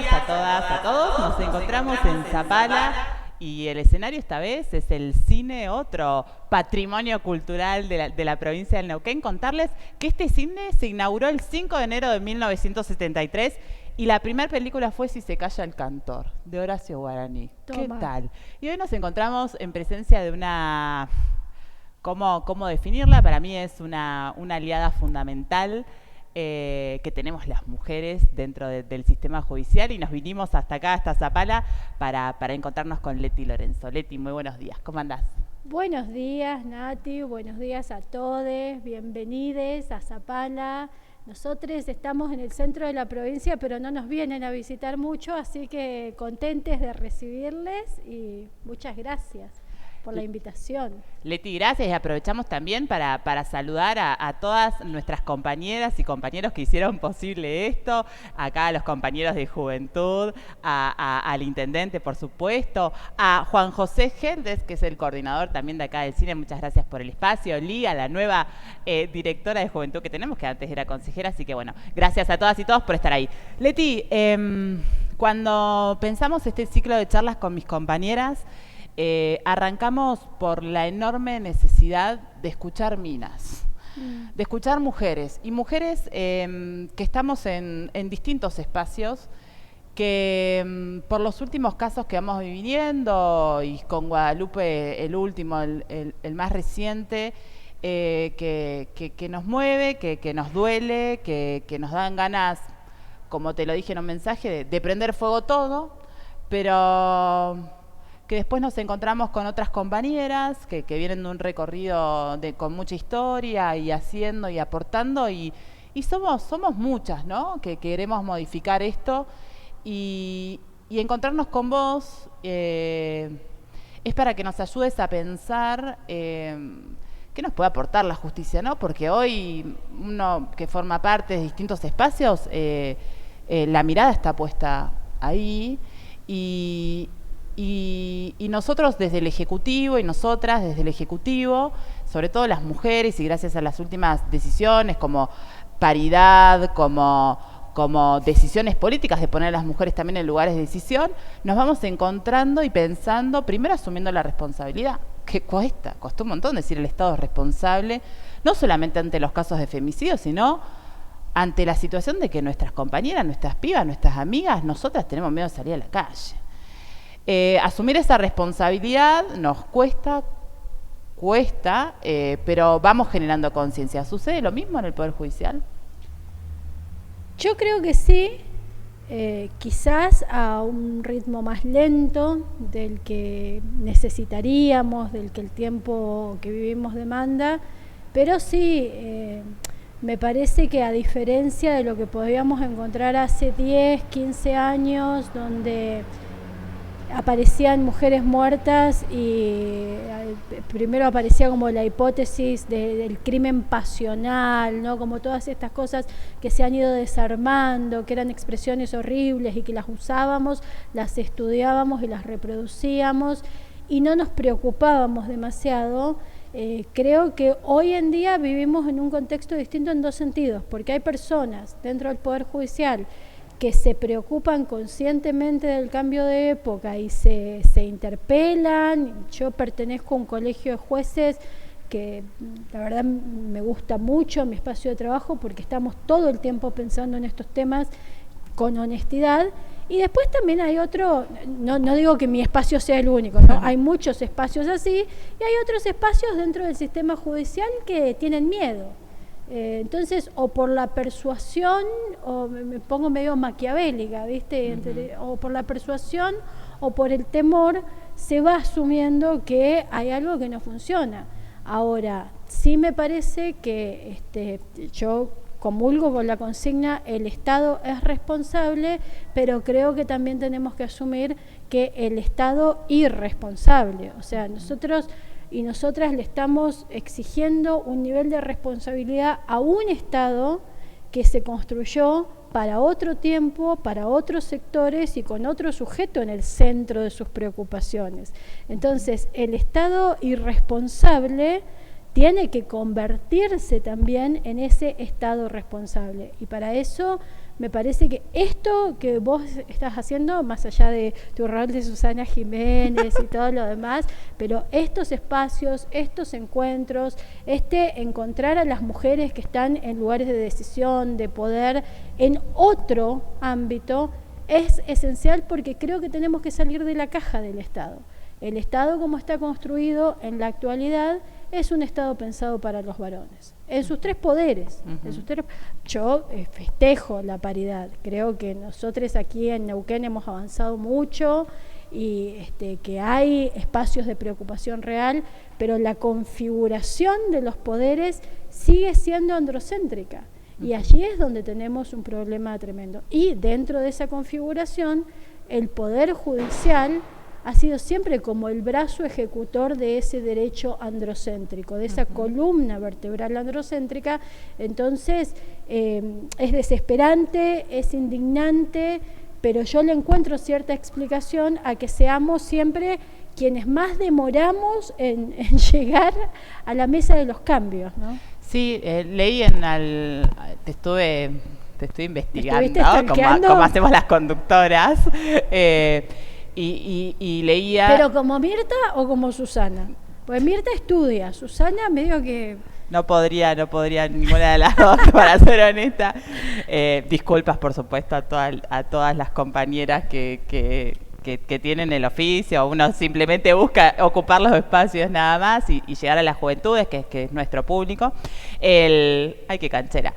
días a todas, a todos. Nos encontramos en Zapala y el escenario esta vez es el cine, otro patrimonio cultural de la provincia del Neuquén. Contarles que este cine se inauguró el 5 de enero de 1973 y la primera película fue Si se calla el cantor, de Horacio Guaraní. Toma. ¿Qué tal? Y hoy nos encontramos en presencia de una... ¿Cómo definirla? Para mí es una aliada fundamental que tenemos las mujeres dentro del sistema judicial y nos vinimos hasta acá, hasta Zapala, para encontrarnos con Leti Lorenzo. Leti, muy buenos días, ¿cómo andás? Buenos días, Nati, buenos días a todos, bienvenidos a Zapala. Nosotros estamos en el centro de la provincia, pero no nos vienen a visitar mucho, así que contentes de recibirles y muchas gracias por la invitación. Leti, gracias, y aprovechamos también para saludar a todas nuestras compañeras y compañeros que hicieron posible esto, acá a los compañeros de Juventud, al intendente, por supuesto, a Juan José Geldes, que es el coordinador también de acá del cine, muchas gracias por el espacio, Lía, la nueva directora de Juventud que tenemos, que antes era consejera, así que bueno, gracias a todas y todos por estar ahí. Leti, cuando pensamos este ciclo de charlas con mis compañeras, arrancamos por la enorme necesidad de escuchar minas, de escuchar mujeres, y mujeres que estamos en distintos espacios, que por los últimos casos que vamos viviendo, y con Guadalupe el último, el más reciente, que nos mueve, que nos duele, que nos dan ganas, como te lo dije en un mensaje, de prender fuego todo, pero que después nos encontramos con otras compañeras que vienen de un recorrido con mucha historia y haciendo y aportando y somos muchas, ¿no? Que queremos modificar esto y encontrarnos con vos es para que nos ayudes a pensar qué nos puede aportar la justicia, ¿no? Porque hoy uno que forma parte de distintos espacios, la mirada está puesta ahí y nosotros desde el Ejecutivo y nosotras desde el Ejecutivo, sobre todo las mujeres y gracias a las últimas decisiones como paridad, como decisiones políticas de poner a las mujeres también en lugares de decisión, nos vamos encontrando y pensando, primero asumiendo la responsabilidad, que costó un montón decir el Estado es responsable, no solamente ante los casos de femicidio, sino ante la situación de que nuestras compañeras, nuestras pibas, nuestras amigas, nosotras tenemos miedo de salir a la calle. Asumir esa responsabilidad nos cuesta, pero vamos generando conciencia. ¿Sucede lo mismo en el Poder Judicial? Yo creo que sí, quizás a un ritmo más lento del que necesitaríamos, del que el tiempo que vivimos demanda, pero sí, me parece que a diferencia de lo que podíamos encontrar hace 10, 15 años, donde aparecían mujeres muertas y primero aparecía como la hipótesis del crimen pasional, ¿no? Como todas estas cosas que se han ido desarmando, que eran expresiones horribles y que las usábamos, las estudiábamos y las reproducíamos y no nos preocupábamos demasiado. Creo que hoy en día vivimos en un contexto distinto en dos sentidos, porque hay personas dentro del Poder Judicial que se preocupan conscientemente del cambio de época y se interpelan. Yo pertenezco a un colegio de jueces que la verdad me gusta mucho mi espacio de trabajo porque estamos todo el tiempo pensando en estos temas con honestidad. Y después también hay otro, no digo que mi espacio sea el único, ¿no? Hay muchos espacios así y hay otros espacios dentro del sistema judicial que tienen miedo. Entonces, o por la persuasión, o me pongo medio maquiavélica, ¿viste? O por la persuasión o por el temor, se va asumiendo que hay algo que no funciona. Ahora, sí me parece que yo comulgo con la consigna, el Estado es responsable, pero creo que también tenemos que asumir que el Estado irresponsable. O sea, nosotros y nosotras le estamos exigiendo un nivel de responsabilidad a un Estado que se construyó para otro tiempo, para otros sectores y con otro sujeto en el centro de sus preocupaciones. Entonces, el Estado irresponsable tiene que convertirse también en ese Estado responsable. Y para eso Me parece que esto que vos estás haciendo, más allá de tu rol de Susana Jiménez y todo lo demás, pero estos espacios, estos encuentros, encontrar a las mujeres que están en lugares de decisión, de poder, en otro ámbito, es esencial porque creo que tenemos que salir de la caja del Estado. El Estado, como está construido en la actualidad, es un Estado pensado para los varones, en sus tres poderes. Yo festejo la paridad, creo que nosotros aquí en Neuquén hemos avanzado mucho y que hay espacios de preocupación real, pero la configuración de los poderes sigue siendo androcéntrica. Y allí es donde tenemos un problema tremendo. Y dentro de esa configuración, el Poder Judicial ha sido siempre como el brazo ejecutor de ese derecho androcéntrico, de esa columna vertebral androcéntrica. Entonces, es desesperante, es indignante, pero yo le encuentro cierta explicación a que seamos siempre quienes más demoramos en llegar a la mesa de los cambios, ¿no? Sí, leí te estoy investigando, como hacemos las conductoras, y leía... ¿Pero como Mirta o como Susana? Pues Mirta estudia, Susana medio que... No podría ninguna de las dos, para ser honesta. Disculpas, por supuesto, a todas las compañeras que tienen el oficio. Uno simplemente busca ocupar los espacios nada más y llegar a las juventudes, que es nuestro público. Ay, qué canchera.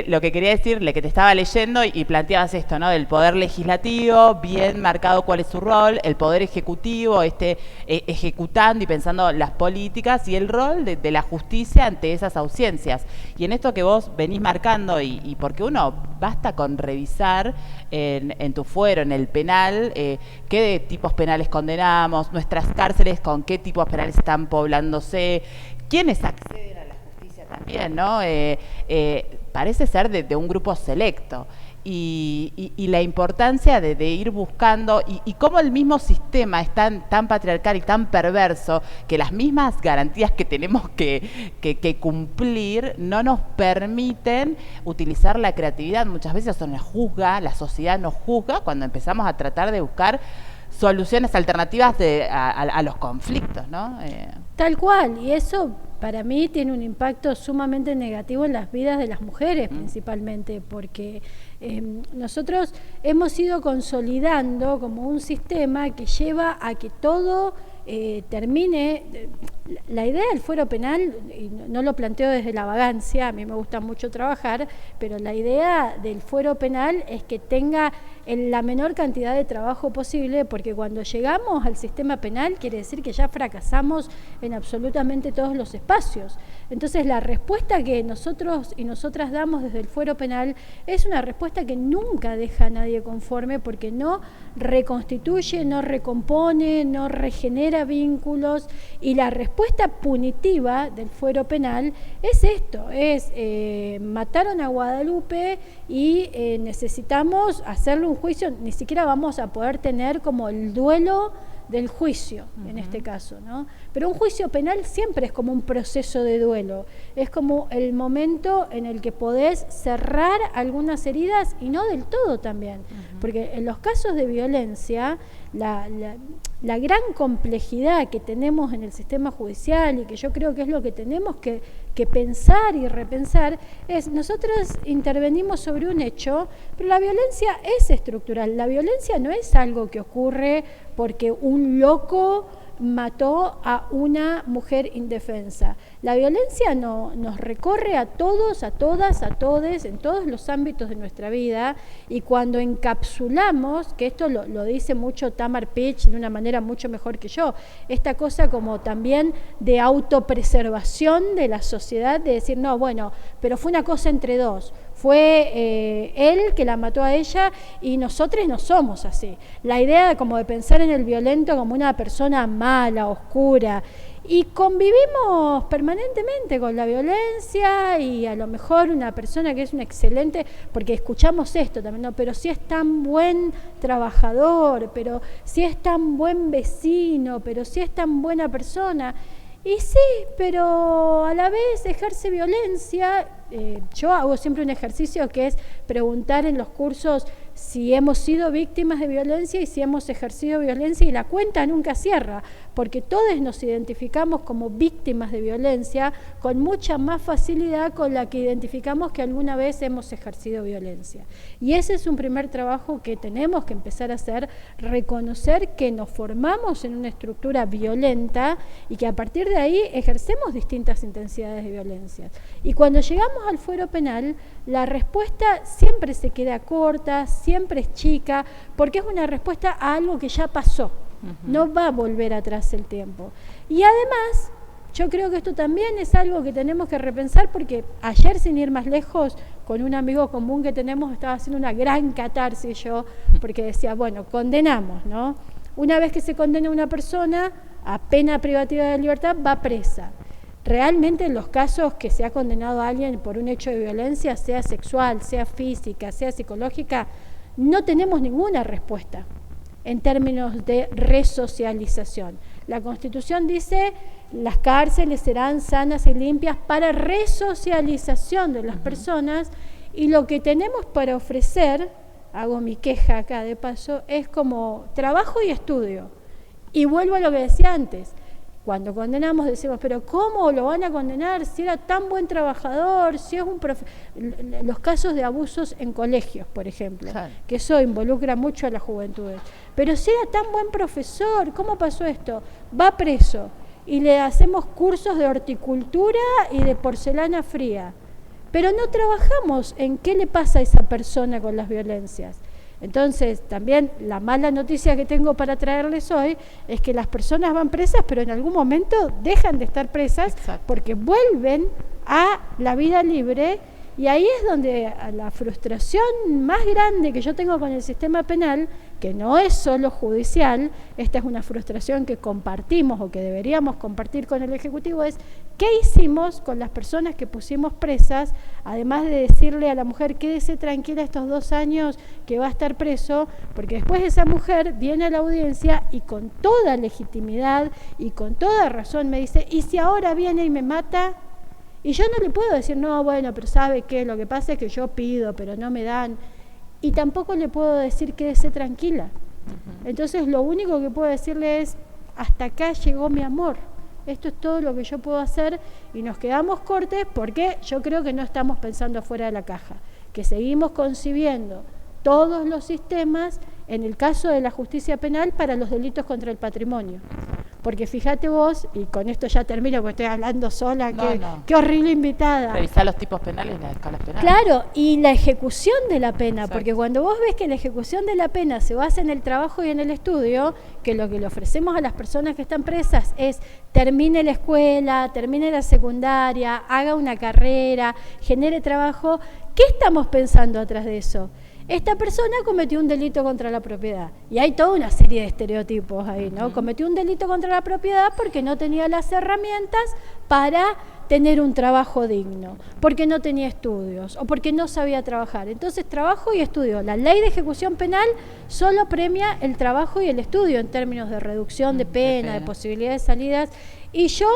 Lo que quería decirle, que te estaba leyendo y planteabas esto, ¿no? Del poder legislativo, bien marcado cuál es su rol, el poder ejecutivo, ejecutando y pensando las políticas, y el rol de la justicia ante esas ausencias. Y en esto que vos venís marcando, y porque uno basta con revisar en tu fuero, en el penal, qué tipos penales condenamos, nuestras cárceles con qué tipos penales están poblándose, quiénes acceden a la justicia también, ¿no? Parece ser de un grupo selecto. Y la importancia de ir buscando, y cómo el mismo sistema es tan patriarcal y tan perverso, que las mismas garantías que tenemos que cumplir no nos permiten utilizar la creatividad. Muchas veces la sociedad nos juzga cuando empezamos a tratar de buscar soluciones alternativas a los conflictos, ¿no? Tal cual, y eso para mí tiene un impacto sumamente negativo en las vidas de las mujeres principalmente, porque nosotros hemos ido consolidando como un sistema que lleva a que todo termine. La idea del fuero penal, y no lo planteo desde la vagancia, a mí me gusta mucho trabajar, pero la idea del fuero penal es que tenga la menor cantidad de trabajo posible, porque cuando llegamos al sistema penal quiere decir que ya fracasamos en absolutamente todos los espacios. Entonces la respuesta que nosotros y nosotras damos desde el fuero penal es una respuesta que nunca deja a nadie conforme, porque no reconstituye, no recompone, no regenera vínculos, y la respuesta punitiva del fuero penal es esto, mataron a Guadalupe y necesitamos hacerle un juicio, ni siquiera vamos a poder tener como el duelo del juicio, en este caso, ¿no? Pero un juicio penal siempre es como un proceso de duelo, es como el momento en el que podés cerrar algunas heridas y no del todo también, porque en los casos de violencia, la gran complejidad que tenemos en el sistema judicial, y que yo creo que es lo que tenemos que pensar y repensar, es nosotros intervenimos sobre un hecho, pero la violencia es estructural. La violencia no es algo que ocurre porque un loco mató a una mujer indefensa. La violencia nos recorre a todos, a todas, a todes, en todos los ámbitos de nuestra vida, y cuando encapsulamos, que esto lo dice mucho Tamar Pitch de una manera mucho mejor que yo, esta cosa como también de autopreservación de la sociedad, de decir, no, bueno, pero fue una cosa entre dos, fue él que la mató a ella y nosotros no somos así. La idea como de pensar en el violento como una persona mala, oscura, y convivimos permanentemente con la violencia, y a lo mejor una persona que es un excelente, porque escuchamos esto también, ¿no? Pero si es tan buen trabajador, pero si es tan buen vecino, pero si es tan buena persona. Y sí, pero a la vez ejerce violencia yo hago siempre un ejercicio que es preguntar en los cursos si hemos sido víctimas de violencia y si hemos ejercido violencia, y la cuenta nunca cierra, porque todos nos identificamos como víctimas de violencia con mucha más facilidad con la que identificamos que alguna vez hemos ejercido violencia. Y ese es un primer trabajo que tenemos que empezar a hacer, reconocer que nos formamos en una estructura violenta y que a partir de ahí ejercemos distintas intensidades de violencia. Y cuando llegamos al fuero penal, la respuesta siempre se queda corta, siempre es chica, porque es una respuesta a algo que ya pasó. No va a volver atrás el tiempo. Y además, yo creo que esto también es algo que tenemos que repensar, porque ayer, sin ir más lejos, con un amigo común que tenemos, estaba haciendo una gran catarsis yo, porque decía, bueno, condenamos, ¿no? Una vez que se condena a una persona a pena privativa de libertad, va presa. Realmente en los casos que se ha condenado a alguien por un hecho de violencia, sea sexual, sea física, sea psicológica, no tenemos ninguna respuesta en términos de resocialización. La Constitución dice las cárceles serán sanas y limpias para resocialización de las personas, y lo que tenemos para ofrecer, hago mi queja acá de paso, es como trabajo y estudio. Y vuelvo a lo que decía antes. Cuando condenamos decimos, pero ¿cómo lo van a condenar si era tan buen trabajador, si es un los casos de abusos en colegios, por ejemplo, claro, que eso involucra mucho a las juventudes. Pero si era tan buen profesor, ¿cómo pasó esto? Va preso y le hacemos cursos de horticultura y de porcelana fría. Pero no trabajamos en qué le pasa a esa persona con las violencias. Entonces, también la mala noticia que tengo para traerles hoy es que las personas van presas, pero en algún momento dejan de estar presas. Exacto. Porque vuelven a la vida libre, y ahí es donde la frustración más grande que yo tengo con el sistema penal, que no es solo judicial, esta es una frustración que compartimos o que deberíamos compartir con el Ejecutivo, es ¿qué hicimos con las personas que pusimos presas? Además de decirle a la mujer, quédese tranquila estos 2 años que va a estar preso, porque después esa mujer viene a la audiencia y con toda legitimidad y con toda razón me dice, ¿y si ahora viene y me mata? Y yo no le puedo decir, no, bueno, pero ¿sabe qué? Lo que pasa es que yo pido, pero no me dan. Y tampoco le puedo decir quédese tranquila. Entonces lo único que puedo decirle es, hasta acá llegó mi amor. Esto es todo lo que yo puedo hacer, y nos quedamos cortes porque yo creo que no estamos pensando fuera de la caja, que seguimos concibiendo todos los sistemas, en el caso de la justicia penal, para los delitos contra el patrimonio. Porque fíjate vos, y con esto ya termino porque estoy hablando sola, qué horrible invitada. Revisar los tipos penales y las escalas penales. Claro, y la ejecución de la pena. Exacto. Porque cuando vos ves que la ejecución de la pena se basa en el trabajo y en el estudio, que lo que le ofrecemos a las personas que están presas es termine la escuela, termine la secundaria, haga una carrera, genere trabajo, ¿qué estamos pensando atrás de eso? Esta persona cometió un delito contra la propiedad, y hay toda una serie de estereotipos ahí, ¿no? Cometió un delito contra la propiedad porque no tenía las herramientas para tener un trabajo digno, porque no tenía estudios o porque no sabía trabajar. Entonces, trabajo y estudio. La ley de ejecución penal solo premia el trabajo y el estudio en términos de reducción de pena, de posibilidades de salidas. Y yo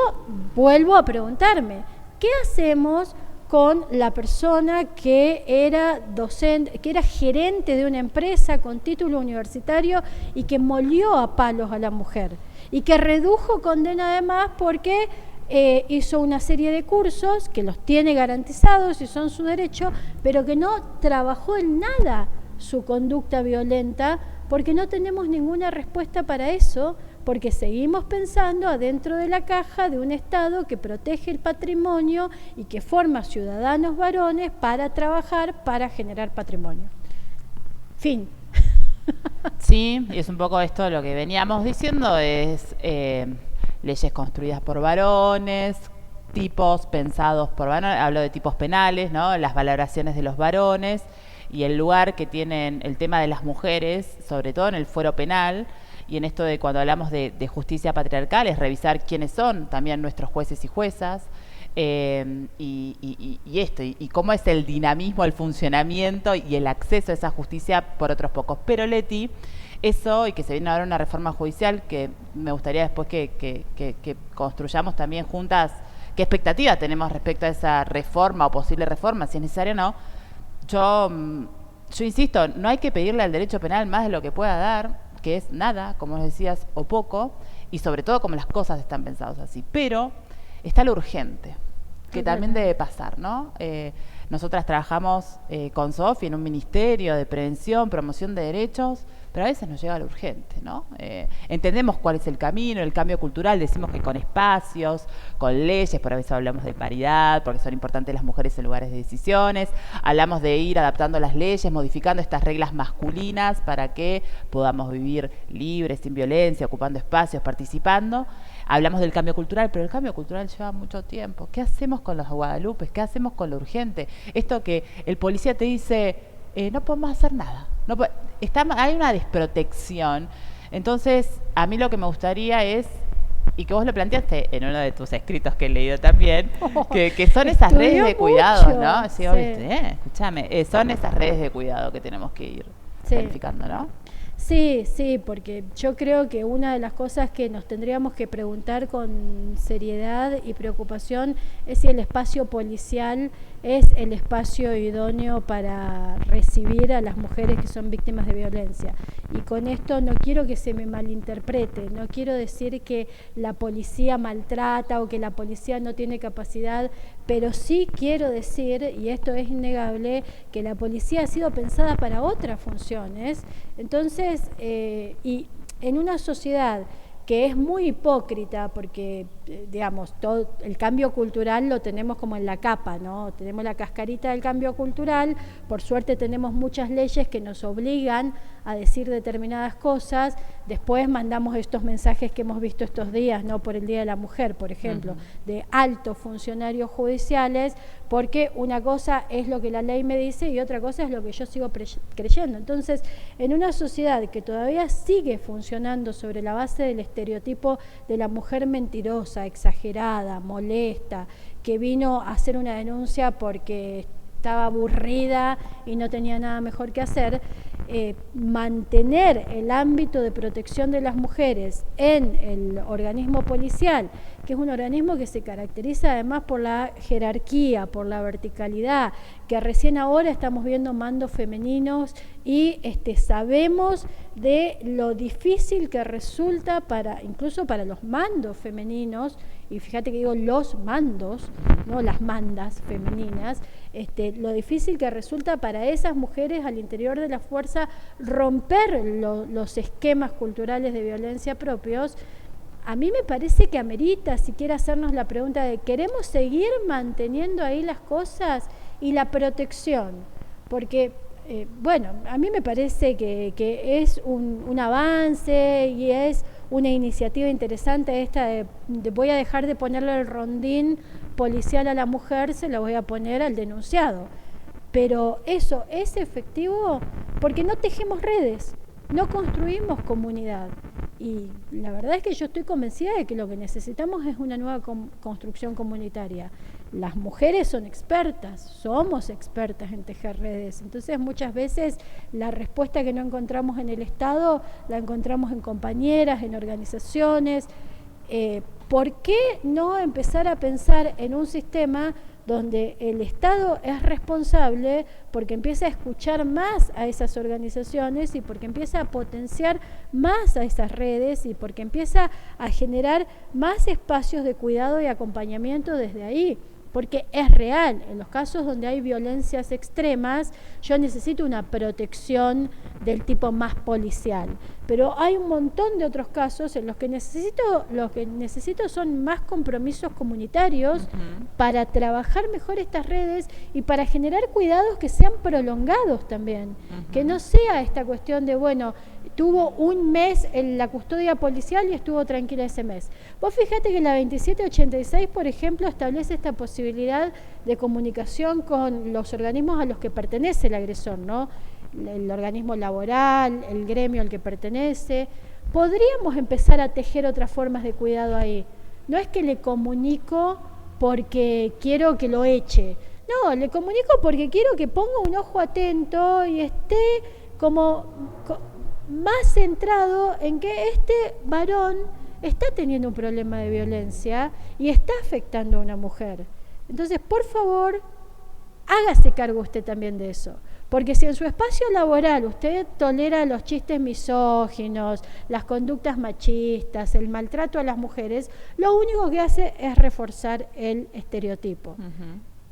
vuelvo a preguntarme, ¿qué hacemos con la persona que era docente, que era gerente de una empresa con título universitario y que molió a palos a la mujer y que redujo condena además porque hizo una serie de cursos que los tiene garantizados y son su derecho, pero que no trabajó en nada su conducta violenta, porque no tenemos ninguna respuesta para eso, porque seguimos pensando adentro de la caja de un Estado que protege el patrimonio y que forma ciudadanos varones para trabajar, para generar patrimonio. Fin. Sí, y es un poco esto lo que veníamos diciendo, es leyes construidas por varones, tipos pensados por varones, hablo de tipos penales, ¿no? Las valoraciones de los varones y el lugar que tienen el tema de las mujeres, sobre todo en el fuero penal. Y en esto de cuando hablamos de justicia patriarcal, es revisar quiénes son también nuestros jueces y juezas, y cómo es el dinamismo, el funcionamiento y el acceso a esa justicia por otros pocos. Pero Leti, eso, y que se viene ahora una reforma judicial que me gustaría después que construyamos también juntas qué expectativa tenemos respecto a esa reforma o posible reforma, si es necesario o no. Yo insisto, no hay que pedirle al derecho penal más de lo que pueda dar, que es nada, como decías, o poco, y sobre todo como las cosas están pensadas así. Pero está lo urgente, que también debe pasar, ¿no? Nosotras trabajamos con Sofi en un ministerio de prevención, promoción de derechos, pero a veces nos llega lo urgente, ¿no? Entendemos cuál es el camino, el cambio cultural, decimos que con espacios, con leyes, por eso hablamos de paridad, porque son importantes las mujeres en lugares de decisiones, hablamos de ir adaptando las leyes, modificando estas reglas masculinas para que podamos vivir libres, sin violencia, ocupando espacios, participando. Hablamos del cambio cultural, pero el cambio cultural lleva mucho tiempo. ¿Qué hacemos con los guadalupes? ¿Qué hacemos con lo urgente? Esto que el policía te dice, no podemos hacer nada. Hay una desprotección. Entonces, a mí lo que me gustaría es, y que vos lo planteaste en uno de tus escritos que he leído también, que son esas redes de cuidado, ¿no? Sí, escúchame, son esas redes de cuidado que tenemos que ir planificando, ¿no? Sí, sí, porque yo creo que una de las cosas que nos tendríamos que preguntar con seriedad y preocupación es si el espacio policial es el espacio idóneo para recibir a las mujeres que son víctimas de violencia. Y con esto no quiero que se me malinterprete, no quiero decir que la policía maltrata o que la policía no tiene capacidad, pero sí quiero decir, y esto es innegable, que la policía ha sido pensada para otras funciones. Entonces, y en una sociedad que es muy hipócrita, porque, digamos, todo el cambio cultural lo tenemos como en la capa, ¿no? Tenemos la cascarita del cambio cultural, por suerte tenemos muchas leyes que nos obligan a decir determinadas cosas, después mandamos estos mensajes que hemos visto estos días, ¿no? Por el Día de la Mujer, por ejemplo, de altos funcionarios judiciales, porque una cosa es lo que la ley me dice y otra cosa es lo que yo sigo creyendo. Entonces, en una sociedad que todavía sigue funcionando sobre la base del estereotipo de la mujer mentirosa, exagerada, molesta, que vino a hacer una denuncia porque estaba aburrida y no tenía nada mejor que hacer, mantener el ámbito de protección de las mujeres en el organismo policial, que es un organismo que se caracteriza además por la jerarquía, por la verticalidad, que recién ahora estamos viendo mandos femeninos y sabemos de lo difícil que resulta incluso para los mandos femeninos, y fíjate que digo los mandos, no las mandas femeninas, lo difícil que resulta para esas mujeres al interior de la fuerza romper los esquemas culturales de violencia propios. A mí me parece que amerita siquiera hacernos la pregunta de ¿queremos seguir manteniendo ahí las cosas y la protección? Porque, bueno, a mí me parece que es un avance y es una iniciativa interesante esta de voy a dejar de ponerle el rondín policial a la mujer, se lo voy a poner al denunciado. Pero eso es efectivo porque no tejemos redes, no construimos comunidad. Y la verdad es que yo estoy convencida de que lo que necesitamos es una nueva construcción comunitaria. Las mujeres son expertas, somos expertas en tejer redes. Entonces muchas veces la respuesta que no encontramos en el Estado la encontramos en compañeras, en organizaciones. ¿Por qué no empezar a pensar en un sistema donde el Estado es responsable porque empieza a escuchar más a esas organizaciones y porque empieza a potenciar más a esas redes y porque empieza a generar más espacios de cuidado y acompañamiento desde ahí? Porque es real, en los casos donde hay violencias extremas, yo necesito una protección del tipo más policial. Pero hay un montón de otros casos en los que necesito son más compromisos comunitarios para trabajar mejor estas redes y para generar cuidados que sean prolongados también. Que no sea esta cuestión de, bueno, tuvo un mes en la custodia policial y estuvo tranquila ese mes. Vos fíjate que la 2786, por ejemplo, establece esta posibilidad de comunicación con los organismos a los que pertenece el agresor, ¿no? El organismo laboral, el gremio al que pertenece. Podríamos empezar a tejer otras formas de cuidado ahí. No es que le comunico porque quiero que lo eche. No, le comunico porque quiero que ponga un ojo atento y esté como más centrado en que este varón está teniendo un problema de violencia y está afectando a una mujer. Entonces, por favor, hágase cargo usted también de eso. Porque si en su espacio laboral usted tolera los chistes misóginos, las conductas machistas, el maltrato a las mujeres, lo único que hace es reforzar el estereotipo.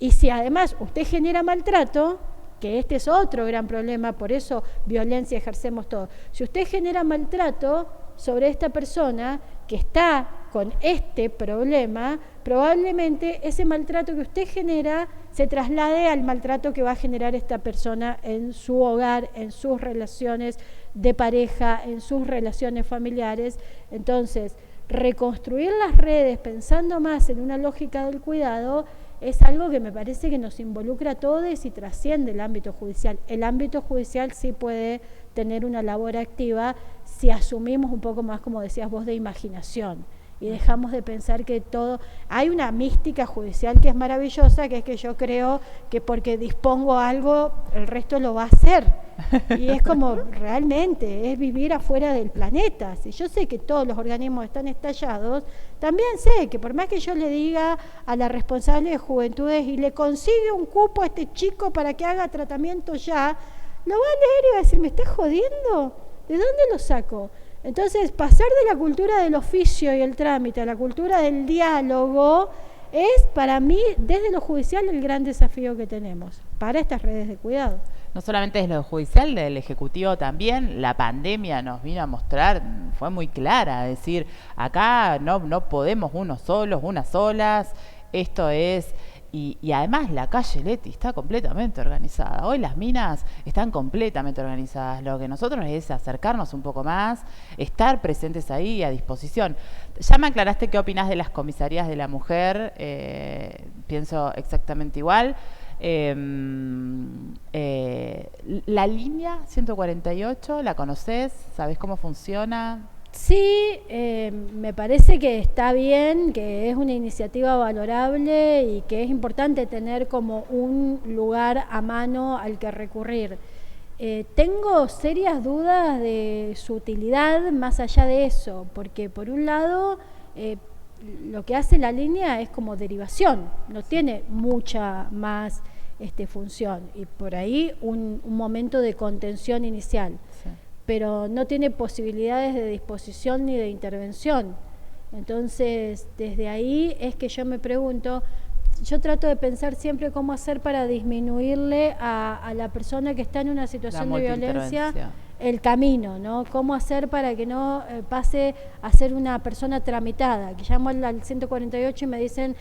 Y si además usted genera maltrato, que este es otro gran problema, por eso violencia ejercemos todos. Si usted genera maltrato sobre esta persona que está con este problema, probablemente ese maltrato que usted genera se traslade al maltrato que va a generar esta persona en su hogar, en sus relaciones de pareja, en sus relaciones familiares. Entonces, reconstruir las redes pensando más en una lógica del cuidado es algo que me parece que nos involucra a todos y trasciende el ámbito judicial. El ámbito judicial sí puede tener una labor activa si asumimos un poco más, como decías vos, de imaginación y dejamos de pensar que todo... Hay una mística judicial que es maravillosa, que es que yo creo que porque dispongo algo, el resto lo va a hacer. Y es como, realmente, es vivir afuera del planeta. Si yo sé que todos los organismos están estallados, también sé que por más que yo le diga a la responsable de juventudes y le consigue un cupo a este chico para que haga tratamiento ya, lo va a leer y va a decir, ¿me estás jodiendo? ¿De dónde lo saco? Entonces, pasar de la cultura del oficio y el trámite a la cultura del diálogo es para mí, desde lo judicial, el gran desafío que tenemos para estas redes de cuidado. No solamente desde lo judicial, del Ejecutivo también, la pandemia nos vino a mostrar, fue muy clara, es decir, acá no podemos unos solos, unas solas, esto es... Y además la calle Leti está completamente organizada. Hoy las minas están completamente organizadas. Lo que nosotros es acercarnos un poco más, estar presentes ahí a disposición. Ya me aclaraste qué opinás de las comisarías de la mujer. Pienso exactamente igual. La línea 148, ¿la conocés? ¿Sabés cómo funciona? Sí, me parece que está bien, que es una iniciativa valorable y que es importante tener como un lugar a mano al que recurrir. Tengo serias dudas de su utilidad más allá de eso, porque por un lado lo que hace la línea es como derivación, no tiene mucha más función y por ahí un momento de contención inicial. Sí. Pero no tiene posibilidades de disposición ni de intervención. Entonces, desde ahí es que yo me pregunto, yo trato de pensar siempre cómo hacer para disminuirle a la persona que está en una situación de violencia el camino, ¿no? Cómo hacer para que no pase a ser una persona tramitada, que llamo al 148 y me dicen,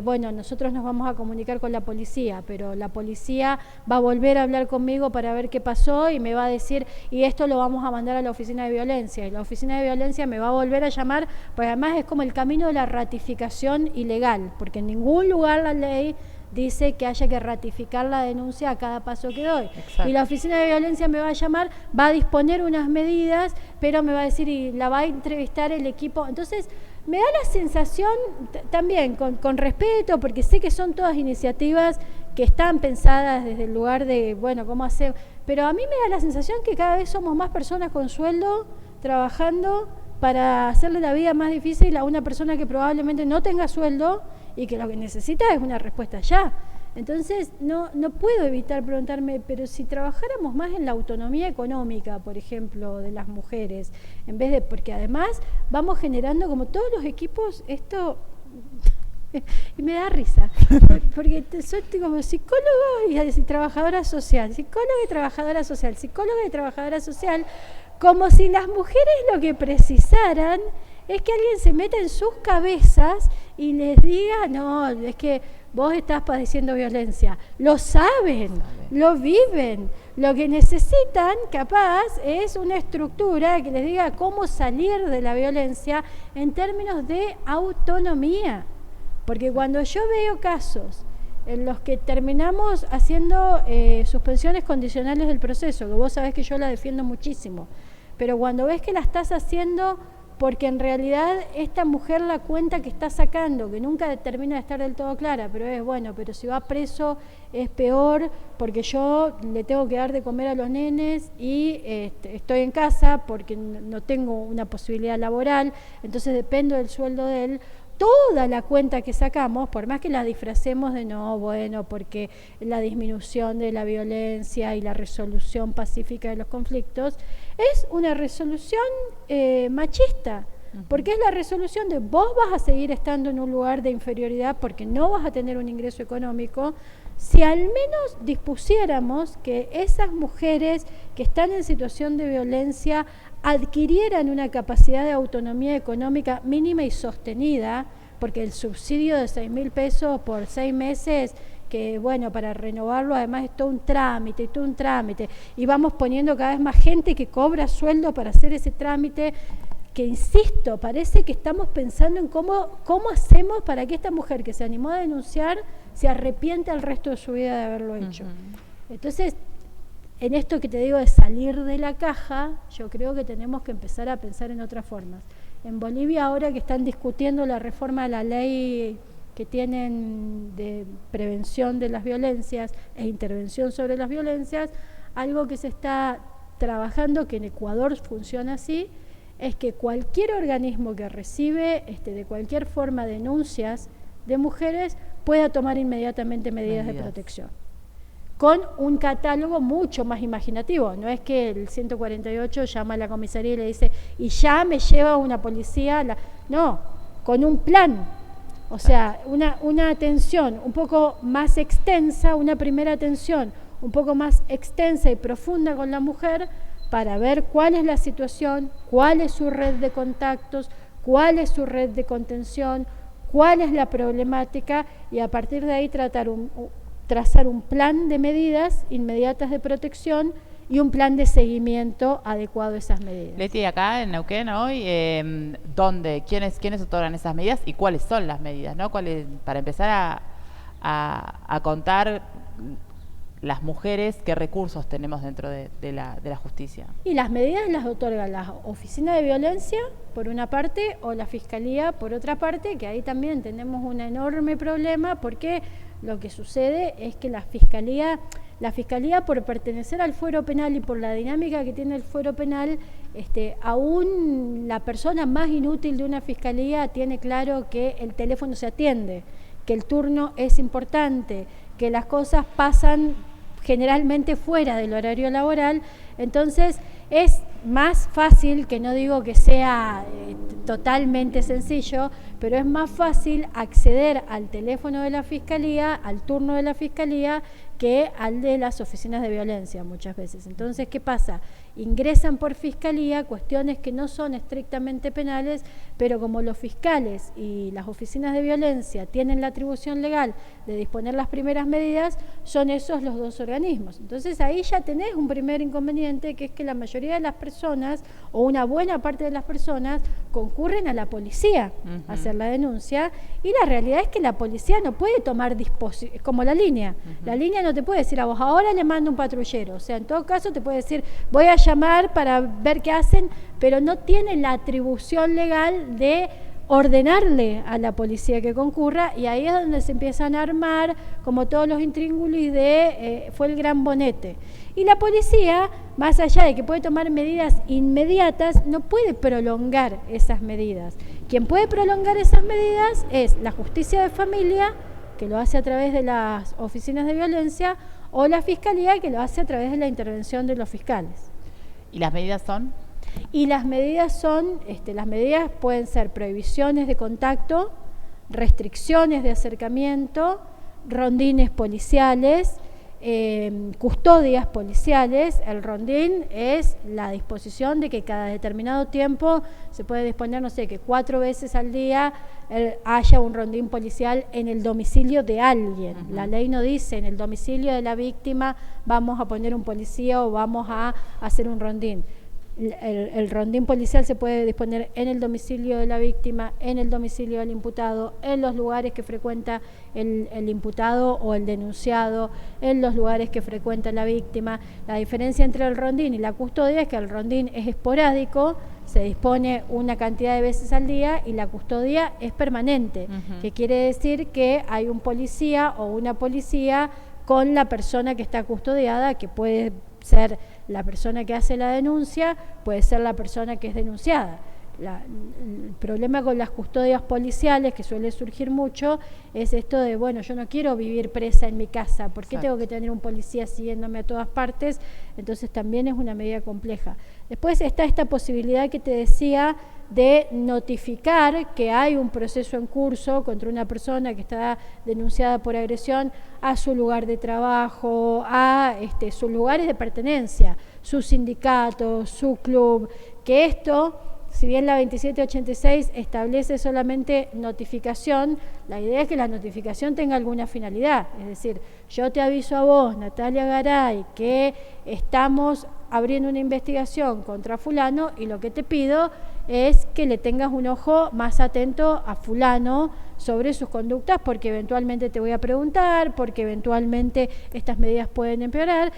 bueno, nosotros nos vamos a comunicar con la policía, pero la policía va a volver a hablar conmigo para ver qué pasó y me va a decir, y esto lo vamos a mandar a la oficina de violencia, y la oficina de violencia me va a volver a llamar, pues además es como el camino de la ratificación ilegal, porque en ningún lugar la ley dice que haya que ratificar la denuncia a cada paso que doy. Exacto. Y la oficina de violencia me va a llamar, va a disponer unas medidas, pero me va a decir, y la va a entrevistar el equipo. Entonces, me da la sensación, también con respeto, porque sé que son todas iniciativas que están pensadas desde el lugar de, bueno, cómo hacer, pero a mí me da la sensación que cada vez somos más personas con sueldo, trabajando para hacerle la vida más difícil a una persona que probablemente no tenga sueldo y que lo que necesita es una respuesta ya. Entonces, no puedo evitar preguntarme, pero si trabajáramos más en la autonomía económica, por ejemplo, de las mujeres, en vez de, porque además vamos generando como todos los equipos, esto, y me da risa, porque soy como psicólogo y trabajadora social, psicóloga y trabajadora social, psicóloga y trabajadora social, como si las mujeres lo que precisaran es que alguien se meta en sus cabezas y les diga, no, es que vos estás padeciendo violencia. Lo saben, lo viven. Lo que necesitan, capaz, es una estructura que les diga cómo salir de la violencia en términos de autonomía. Porque cuando yo veo casos en los que terminamos haciendo suspensiones condicionales del proceso, que vos sabés que yo la defiendo muchísimo, pero cuando ves que la estás haciendo porque en realidad esta mujer la cuenta que está sacando, que nunca termina de estar del todo clara, pero es bueno, pero si va preso es peor porque yo le tengo que dar de comer a los nenes y estoy en casa porque no tengo una posibilidad laboral, entonces dependo del sueldo de él. Toda la cuenta que sacamos, por más que la disfracemos de no, bueno, porque la disminución de la violencia y la resolución pacífica de los conflictos, es una resolución machista, porque es la resolución de vos vas a seguir estando en un lugar de inferioridad porque no vas a tener un ingreso económico. Si al menos dispusiéramos que esas mujeres que están en situación de violencia adquirieran una capacidad de autonomía económica mínima y sostenida, porque el subsidio de 6.000 pesos por 6 meses, que bueno, para renovarlo además es todo un trámite, y vamos poniendo cada vez más gente que cobra sueldo para hacer ese trámite, que insisto, parece que estamos pensando en cómo hacemos para que esta mujer que se animó a denunciar se arrepiente el resto de su vida de haberlo hecho. Entonces, en esto que te digo de salir de la caja, yo creo que tenemos que empezar a pensar en otras formas. En Bolivia, ahora que están discutiendo la reforma de la ley que tienen de prevención de las violencias e intervención sobre las violencias, algo que se está trabajando, que en Ecuador funciona así, es que cualquier organismo que recibe de cualquier forma denuncias de mujeres pueda tomar inmediatamente medidas de protección, con un catálogo mucho más imaginativo. No es que el 148 llama a la comisaría y le dice, y ya me lleva una policía, no, con un plan, o sea, una atención un poco más extensa, una primera atención un poco más extensa y profunda con la mujer, para ver cuál es la situación, cuál es su red de contactos, cuál es su red de contención, cuál es la problemática, y a partir de ahí trazar un plan de medidas inmediatas de protección y un plan de seguimiento adecuado a esas medidas. Leti, acá en Neuquén hoy, ¿quiénes otorgan esas medidas y cuáles son las medidas, ¿no? Para empezar a contar las mujeres, qué recursos tenemos dentro de la justicia. Y las medidas las otorga la Oficina de Violencia, por una parte, o la Fiscalía, por otra parte, que ahí también tenemos un enorme problema, porque lo que sucede es que la Fiscalía, por pertenecer al fuero penal y por la dinámica que tiene el fuero penal, aún la persona más inútil de una fiscalía tiene claro que el teléfono se atiende, que el turno es importante, que las cosas pasan generalmente fuera del horario laboral. Entonces es más fácil, que no digo que sea totalmente sencillo, pero es más fácil acceder al teléfono de la Fiscalía, al turno de la Fiscalía, que al de las oficinas de violencia muchas veces. Entonces, ¿qué pasa? Ingresan por Fiscalía cuestiones que no son estrictamente penales, pero como los fiscales y las oficinas de violencia tienen la atribución legal de disponer las primeras medidas, son esos los dos organismos. Entonces ahí ya tenés un primer inconveniente, que es que la mayoría de las personas, o una buena parte de las personas, concurren a la policía a hacer la denuncia, y la realidad es que la policía no puede tomar disposición, como la línea. La línea no te puede decir a vos, ahora le mando un patrullero. O sea, en todo caso te puede decir, voy a llamar para ver qué hacen, pero no tiene la atribución legal de ordenarle a la policía que concurra, y ahí es donde se empiezan a armar como todos los intríngulis fue el gran bonete. Y la policía, más allá de que puede tomar medidas inmediatas, no puede prolongar esas medidas. Quien puede prolongar esas medidas es la justicia de familia, que lo hace a través de las oficinas de violencia, o la Fiscalía, que lo hace a través de la intervención de los fiscales. ¿Y las medidas son? Y las medidas pueden ser prohibiciones de contacto, restricciones de acercamiento, rondines policiales, custodias policiales. El rondín es la disposición de que cada determinado tiempo se puede disponer, no sé, que 4 veces al día haya un rondín policial en el domicilio de alguien. La ley no dice en el domicilio de la víctima vamos a poner un policía o vamos a hacer un rondín. El rondín policial se puede disponer en el domicilio de la víctima, en el domicilio del imputado, en los lugares que frecuenta el imputado o el denunciado, en los lugares que frecuenta la víctima. La diferencia entre el rondín y la custodia es que el rondín es esporádico, se dispone una cantidad de veces al día, y la custodia es permanente, que quiere decir que hay un policía o una policía con la persona que está custodiada, que puede ser la persona que hace la denuncia, puede ser la persona que es denunciada. El problema con las custodias policiales, que suele surgir mucho, es esto de, bueno, yo no quiero vivir presa en mi casa, ¿por qué tengo que tener un policía siguiéndome a todas partes? Entonces también es una medida compleja. Después está esta posibilidad que te decía de notificar que hay un proceso en curso contra una persona que está denunciada por agresión a su lugar de trabajo, a sus lugares de pertenencia, su sindicato, su club, que esto, si bien la 2786 establece solamente notificación, la idea es que la notificación tenga alguna finalidad. Es decir, yo te aviso a vos, Natalia Garay, que estamos abriendo una investigación contra fulano, y lo que te pido es que le tengas un ojo más atento a fulano sobre sus conductas, porque eventualmente te voy a preguntar, porque eventualmente estas medidas pueden empeorar.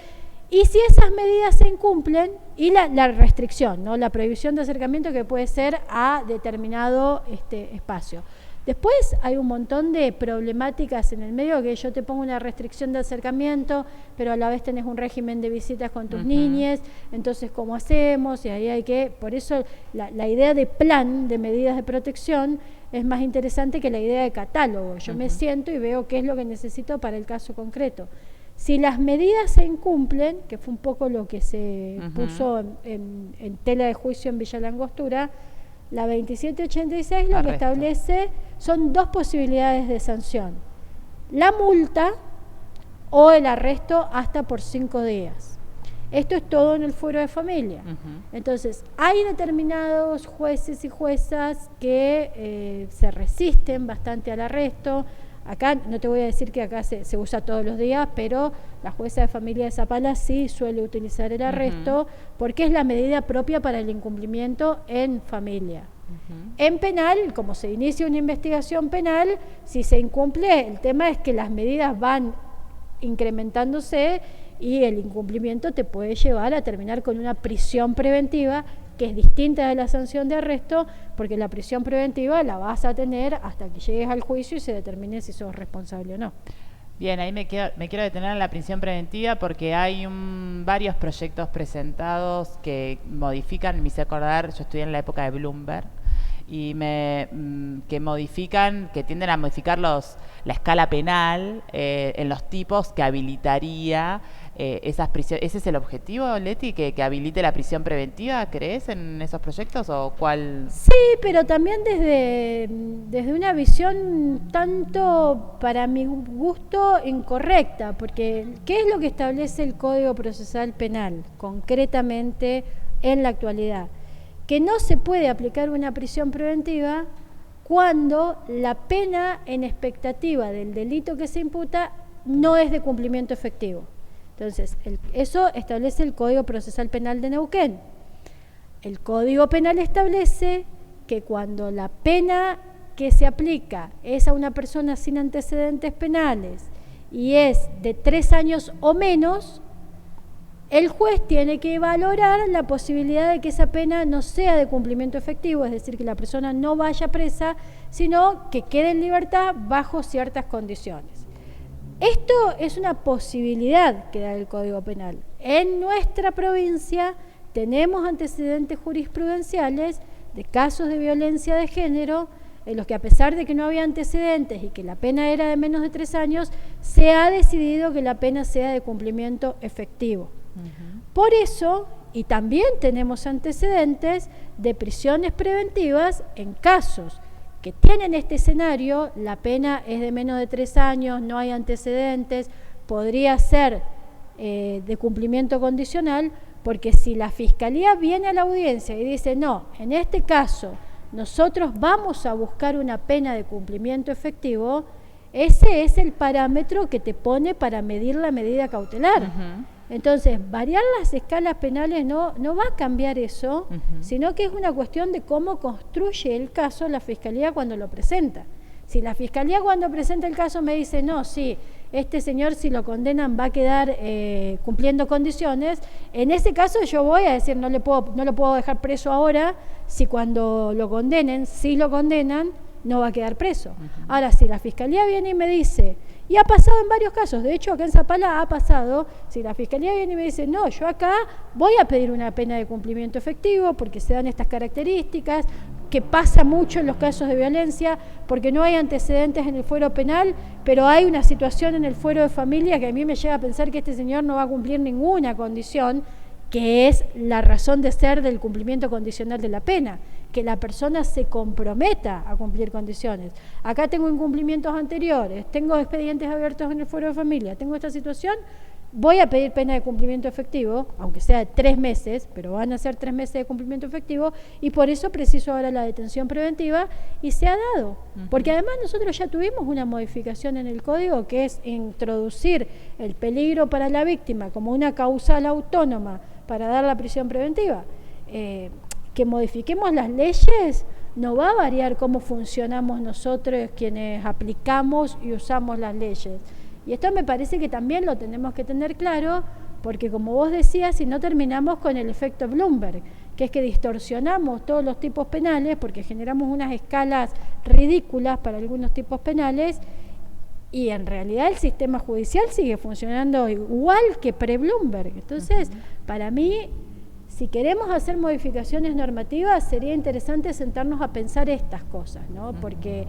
Y si esas medidas se incumplen, y la restricción, ¿no?, la prohibición de acercamiento, que puede ser a determinado espacio. Después hay un montón de problemáticas en el medio, que yo te pongo una restricción de acercamiento, pero a la vez tenés un régimen de visitas con tus niñes, entonces ¿cómo hacemos? Y ahí hay que, por eso la idea de plan de medidas de protección es más interesante que la idea de catálogo. Yo me siento y veo qué es lo que necesito para el caso concreto. Si las medidas se incumplen, que fue un poco lo que se puso en tela de juicio en Villa Langostura, la 2786 lo que establece son dos posibilidades de sanción: la multa o el arresto hasta por 5 días. Esto es todo en el fuero de familia. Entonces, hay determinados jueces y juezas que se resisten bastante al arresto. Acá no te voy a decir que acá se usa todos los días, pero la jueza de familia de Zapala sí suele utilizar el arresto, porque es la medida propia para el incumplimiento en familia. En penal, como se inicia una investigación penal, si se incumple, el tema es que las medidas van incrementándose y el incumplimiento te puede llevar a terminar con una prisión preventiva, que es distinta de la sanción de arresto, porque la prisión preventiva la vas a tener hasta que llegues al juicio y se determine si sos responsable o no. Bien, ahí me quiero detener en la prisión preventiva, porque hay varios proyectos presentados que modifican, me hice acordar, yo estudié en la época de Bloomberg, y que modifican, que tienden a modificar la escala penal en los tipos que habilitaría esas prisiones. ¿Ese es el objetivo, Leti, que habilite la prisión preventiva? ¿Crees en esos proyectos o cuál? Sí, pero también desde una visión tanto, para mi gusto, incorrecta, porque ¿qué es lo que establece el Código Procesal Penal concretamente en la actualidad? Que no se puede aplicar una prisión preventiva cuando la pena en expectativa del delito que se imputa no es de cumplimiento efectivo. Entonces, eso establece el Código Procesal Penal de Neuquén. El Código Penal establece que cuando la pena que se aplica es a una persona sin antecedentes penales y es de 3 años o menos, el juez tiene que valorar la posibilidad de que esa pena no sea de cumplimiento efectivo, es decir, que la persona no vaya presa, sino que quede en libertad bajo ciertas condiciones. Esto es una posibilidad que da el Código Penal. En nuestra provincia tenemos antecedentes jurisprudenciales de casos de violencia de género en los que, a pesar de que no había antecedentes y que la pena era de menos de 3 años, se ha decidido que la pena sea de cumplimiento efectivo. Por eso, y también tenemos antecedentes de prisiones preventivas en casos que tienen este escenario: la pena es de menos de 3 años, no hay antecedentes, podría ser de cumplimiento condicional, porque si la Fiscalía viene a la audiencia y dice, no, en este caso nosotros vamos a buscar una pena de cumplimiento efectivo, ese es el parámetro que te pone para medir la medida cautelar. Entonces, variar las escalas penales no va a cambiar eso, sino que es una cuestión de cómo construye el caso la Fiscalía cuando lo presenta. Si la Fiscalía cuando presenta el caso me dice, no, sí, este señor si lo condenan va a quedar cumpliendo condiciones, en ese caso yo voy a decir, no lo puedo dejar preso ahora, si cuando lo condenen, si lo condenan, no va a quedar preso. Ahora, si la Fiscalía viene y me dice, y ha pasado en varios casos, de hecho acá en Zapala ha pasado, si la Fiscalía viene y me dice, no, yo acá voy a pedir una pena de cumplimiento efectivo porque se dan estas características, que pasa mucho en los casos de violencia, porque no hay antecedentes en el fuero penal, pero hay una situación en el fuero de familia que a mí me lleva a pensar que este señor no va a cumplir ninguna condición, que es la razón de ser del cumplimiento condicional de la pena, que la persona se comprometa a cumplir condiciones. Acá tengo incumplimientos anteriores, tengo expedientes abiertos en el fuero de familia, tengo esta situación, voy a pedir pena de cumplimiento efectivo, aunque sea de 3 meses, pero van a ser 3 meses de cumplimiento efectivo, y por eso preciso ahora la detención preventiva, y se ha dado. Porque además nosotros ya tuvimos una modificación en el código, que es introducir el peligro para la víctima como una causal autónoma para dar la prisión preventiva. Que modifiquemos las leyes no va a variar cómo funcionamos nosotros quienes aplicamos y usamos las leyes. Y esto me parece que también lo tenemos que tener claro, porque como vos decías, si no terminamos con el efecto Bloomberg, que es que distorsionamos todos los tipos penales, porque generamos unas escalas ridículas para algunos tipos penales, y en realidad el sistema judicial sigue funcionando igual que pre-Bloomberg. Entonces, para mí, si queremos hacer modificaciones normativas, sería interesante sentarnos a pensar estas cosas, ¿no? Porque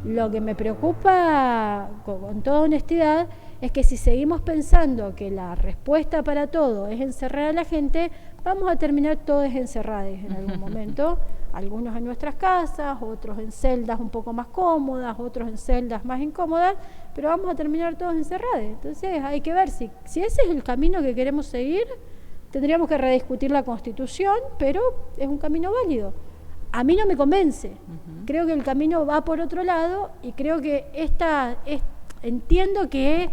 lo que me preocupa, con toda honestidad, es que si seguimos pensando que la respuesta para todo es encerrar a la gente, vamos a terminar todos encerrados en algún momento, algunos en nuestras casas, otros en celdas un poco más cómodas, otros en celdas más incómodas, pero vamos a terminar todos encerrados. Entonces hay que ver si ese es el camino que queremos seguir, tendríamos que rediscutir la Constitución, pero es un camino válido. A mí no me convence, creo que el camino va por otro lado, y creo que entiendo que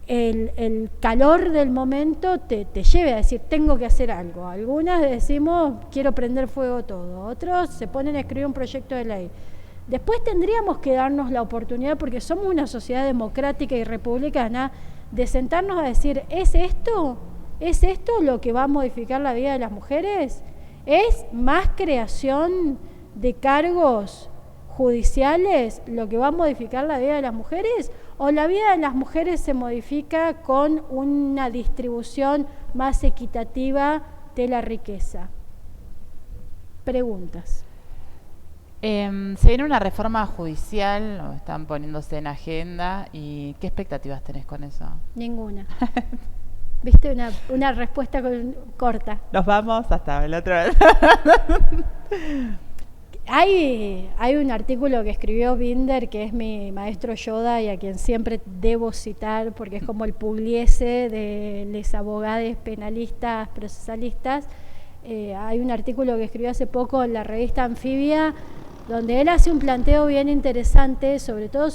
el calor del momento te lleve a decir, tengo que hacer algo. Algunas decimos, quiero prender fuego todo, otros se ponen a escribir un proyecto de ley. Después tendríamos que darnos la oportunidad, porque somos una sociedad democrática y republicana, de sentarnos a decir, ¿es esto lo que va a modificar la vida de las mujeres? ¿Es más creación de cargos judiciales lo que va a modificar la vida de las mujeres? ¿O la vida de las mujeres se modifica con una distribución más equitativa de la riqueza? Preguntas. Se viene una reforma judicial, o están poniéndose en agenda, y ¿qué expectativas tenés con eso? Ninguna. Viste, una respuesta corta. Nos vamos hasta el otro. Hay un artículo que escribió Binder, que es mi maestro Yoda y a quien siempre debo citar porque es como el Pugliese de los abogados penalistas, procesalistas. Hay un artículo que escribió hace poco en la revista Anfibia, donde él hace un planteo bien interesante, sobre todo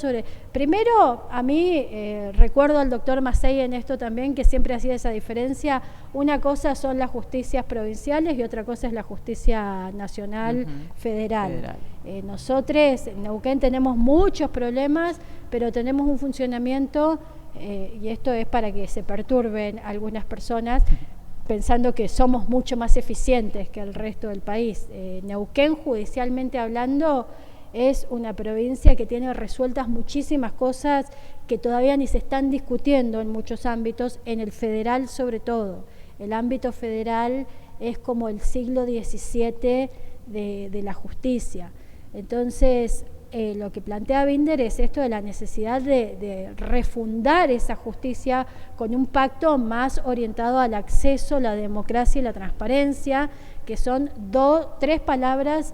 primero, a mí recuerdo al doctor Massey en esto también, que siempre hacía esa diferencia. Una cosa son las justicias provinciales y otra cosa es la justicia nacional, federal. Nosotros en Neuquén tenemos muchos problemas, pero tenemos un funcionamiento, y esto es para que se perturben algunas personas, pensando que somos mucho más eficientes que el resto del país. Neuquén, judicialmente hablando, es una provincia que tiene resueltas muchísimas cosas que todavía ni se están discutiendo en muchos ámbitos, en el federal sobre todo. El ámbito federal es como el siglo XVII de la justicia. Entonces, lo que plantea Binder es esto de la necesidad de refundar esa justicia con un pacto más orientado al acceso, la democracia y la transparencia, que son 3 palabras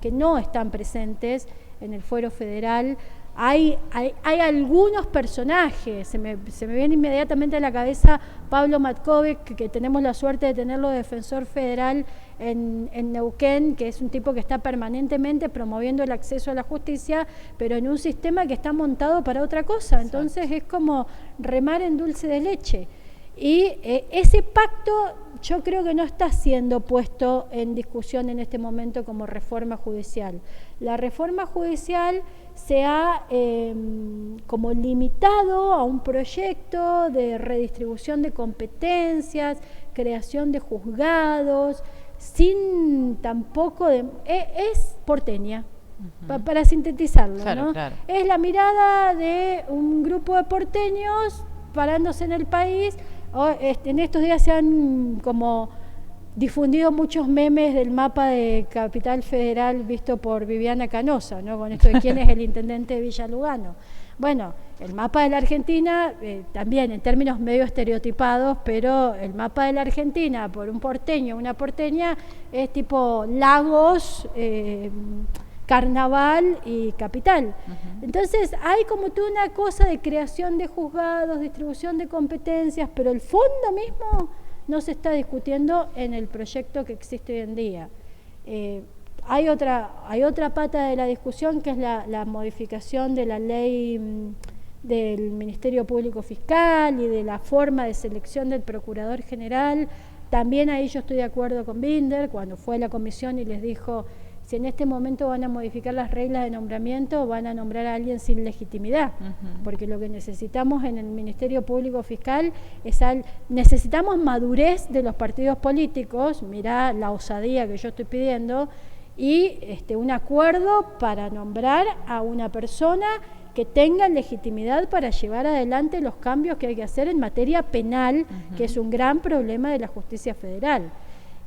que no están presentes en el fuero federal. Hay algunos personajes, se me viene inmediatamente a la cabeza Pablo Matkovic, que tenemos la suerte de tenerlo defensor federal en Neuquén, que es un tipo que está permanentemente promoviendo el acceso a la justicia, pero en un sistema que está montado para otra cosa. Entonces es como remar en dulce de leche. Y ese pacto yo creo que no está siendo puesto en discusión en este momento como reforma judicial. La reforma judicial se ha como limitado a un proyecto de redistribución de competencias, creación de juzgados, sin tampoco es porteña, para sintetizarlo, Claro, ¿no? claro. Es la mirada de un grupo de porteños parándose en el país. En estos días se han como difundido muchos memes del mapa de Capital Federal visto por Viviana Canosa, ¿no? Con esto de quién es el intendente de Villa Lugano. Bueno, el mapa de la Argentina, también en términos medio estereotipados, pero el mapa de la Argentina por un porteño, una porteña, es tipo Lagos, Carnaval y Capital. Entonces hay como toda una cosa de creación de juzgados, distribución de competencias, pero el fondo mismo no se está discutiendo en el proyecto que existe hoy en día. Hay otra pata de la discusión, que es la modificación de la ley del Ministerio Público Fiscal y de la forma de selección del Procurador General. También ahí yo estoy de acuerdo con Binder, cuando fue a la comisión y les dijo: si en este momento van a modificar las reglas de nombramiento, van a nombrar a alguien sin legitimidad, porque lo que necesitamos en el Ministerio Público Fiscal es necesitamos madurez de los partidos políticos, mirá la osadía que yo estoy pidiendo, y un acuerdo para nombrar a una persona que tenga legitimidad para llevar adelante los cambios que hay que hacer en materia penal, que es un gran problema de la justicia federal.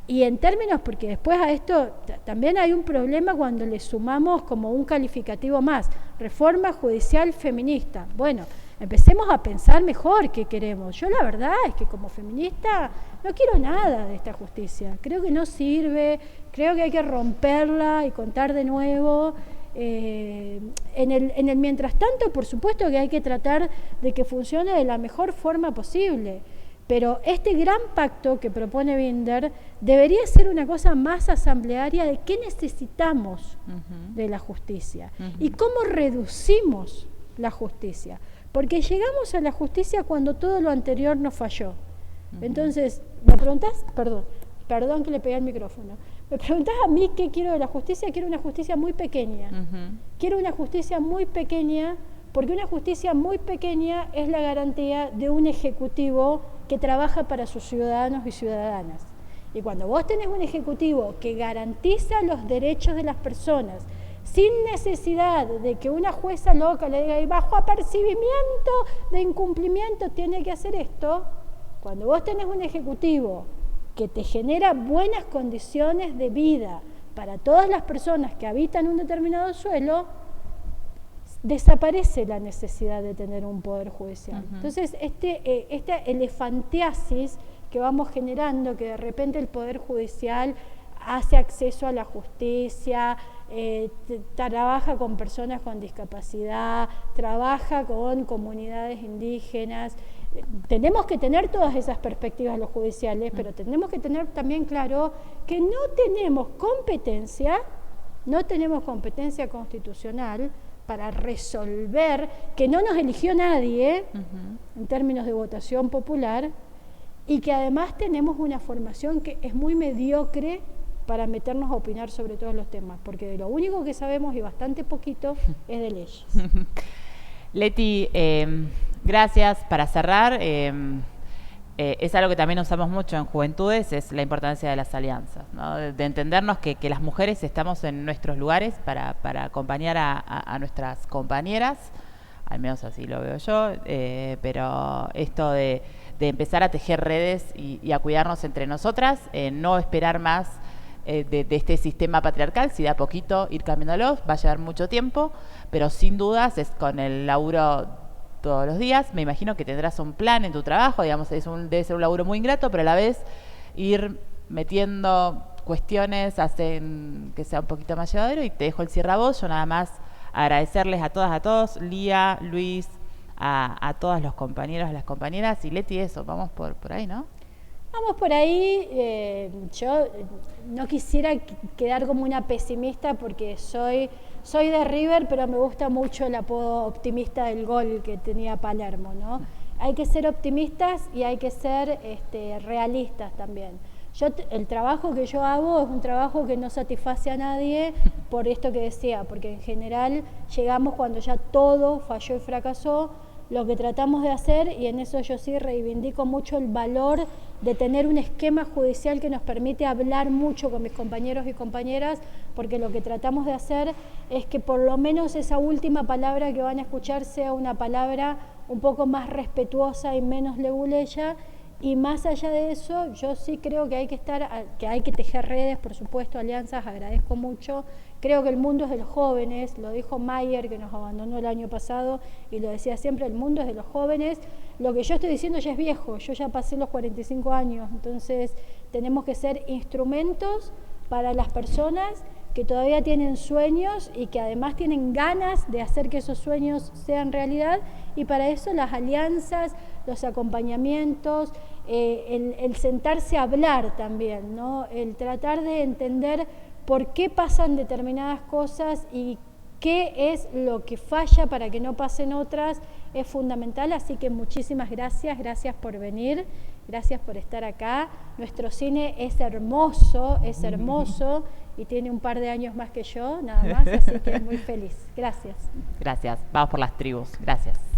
Y en términos, porque después a esto también hay un problema cuando le sumamos como un calificativo más, reforma judicial feminista. Bueno, empecemos a pensar mejor qué queremos. Yo la verdad es que como feminista no quiero nada de esta justicia. Creo que no sirve, creo que hay que romperla y contar de nuevo. En el mientras tanto, por supuesto que hay que tratar de que funcione de la mejor forma posible. Pero este gran pacto que propone Binder debería ser una cosa más asamblearia de qué necesitamos de la justicia y cómo reducimos la justicia. Porque llegamos a la justicia cuando todo lo anterior nos falló. Entonces, ¿me preguntás? Perdón que le pegué al micrófono. Me preguntás a mí qué quiero de la justicia. Quiero una justicia muy pequeña. Quiero una justicia muy pequeña, porque una justicia muy pequeña es la garantía de un ejecutivo que trabaja para sus ciudadanos y ciudadanas. Y cuando vos tenés un ejecutivo que garantiza los derechos de las personas, sin necesidad de que una jueza loca le diga, y bajo apercibimiento de incumplimiento tiene que hacer esto, cuando vos tenés un ejecutivo que te genera buenas condiciones de vida para todas las personas que habitan un determinado suelo, desaparece la necesidad de tener un poder judicial. Entonces, esta elefantiasis que vamos generando, que de repente el poder judicial hace acceso a la justicia, trabaja con personas con discapacidad, trabaja con comunidades indígenas. Tenemos que tener todas esas perspectivas los judiciales, pero tenemos que tener también claro que no tenemos competencia constitucional para resolver, que no nos eligió nadie en términos de votación popular, y que además tenemos una formación que es muy mediocre para meternos a opinar sobre todos los temas, porque de lo único que sabemos, y bastante poquito, es de leyes. Leti, gracias. Para cerrar, es algo que también usamos mucho en Juventudes, es la importancia de las alianzas, ¿no? De entendernos que las mujeres estamos en nuestros lugares para acompañar a nuestras compañeras, al menos así lo veo yo, pero esto de empezar a tejer redes y a cuidarnos entre nosotras, no esperar más de este sistema patriarcal, si de a poquito ir cambiándolo, va a llevar mucho tiempo, pero sin dudas es con el laburo todos los días. Me imagino que tendrás un plan en tu trabajo, digamos, debe ser un laburo muy ingrato, pero a la vez ir metiendo cuestiones hacen que sea un poquito más llevadero. Y te dejo el cierre a vos. Yo nada más agradecerles a todas, a todos, Lía, Luis, a todos los compañeros, a las compañeras, y Leti, eso, vamos por ahí, ¿no? Vamos por ahí. Yo no quisiera quedar como una pesimista, porque soy de River, pero me gusta mucho el apodo optimista del gol que tenía Palermo, ¿no? hay que ser optimistas y hay que ser realistas también. El trabajo que yo hago es un trabajo que no satisface a nadie por esto que decía, porque en general llegamos cuando ya todo falló y fracasó. Lo que tratamos de hacer, y en eso yo sí reivindico mucho el valor de tener un esquema judicial que nos permite hablar mucho con mis compañeros y compañeras, porque lo que tratamos de hacer es que por lo menos esa última palabra que van a escuchar sea una palabra un poco más respetuosa y menos leguleya. Y más allá de eso, yo sí creo que hay que tejer redes, por supuesto, alianzas, agradezco mucho. Creo que el mundo es de los jóvenes, lo dijo Mayer, que nos abandonó el año pasado, y lo decía siempre, el mundo es de los jóvenes. Lo que yo estoy diciendo ya es viejo, yo ya pasé los 45 años, entonces tenemos que ser instrumentos para las personas que todavía tienen sueños y que además tienen ganas de hacer que esos sueños sean realidad, y para eso las alianzas, los acompañamientos, el sentarse a hablar también, ¿no? El tratar de entender por qué pasan determinadas cosas y qué es lo que falla para que no pasen otras, es fundamental. Así que muchísimas gracias por venir, gracias por estar acá. Nuestro cine es hermoso y tiene un par de años más que yo, nada más, así que muy feliz. Gracias. Gracias, vamos por las tribus, gracias.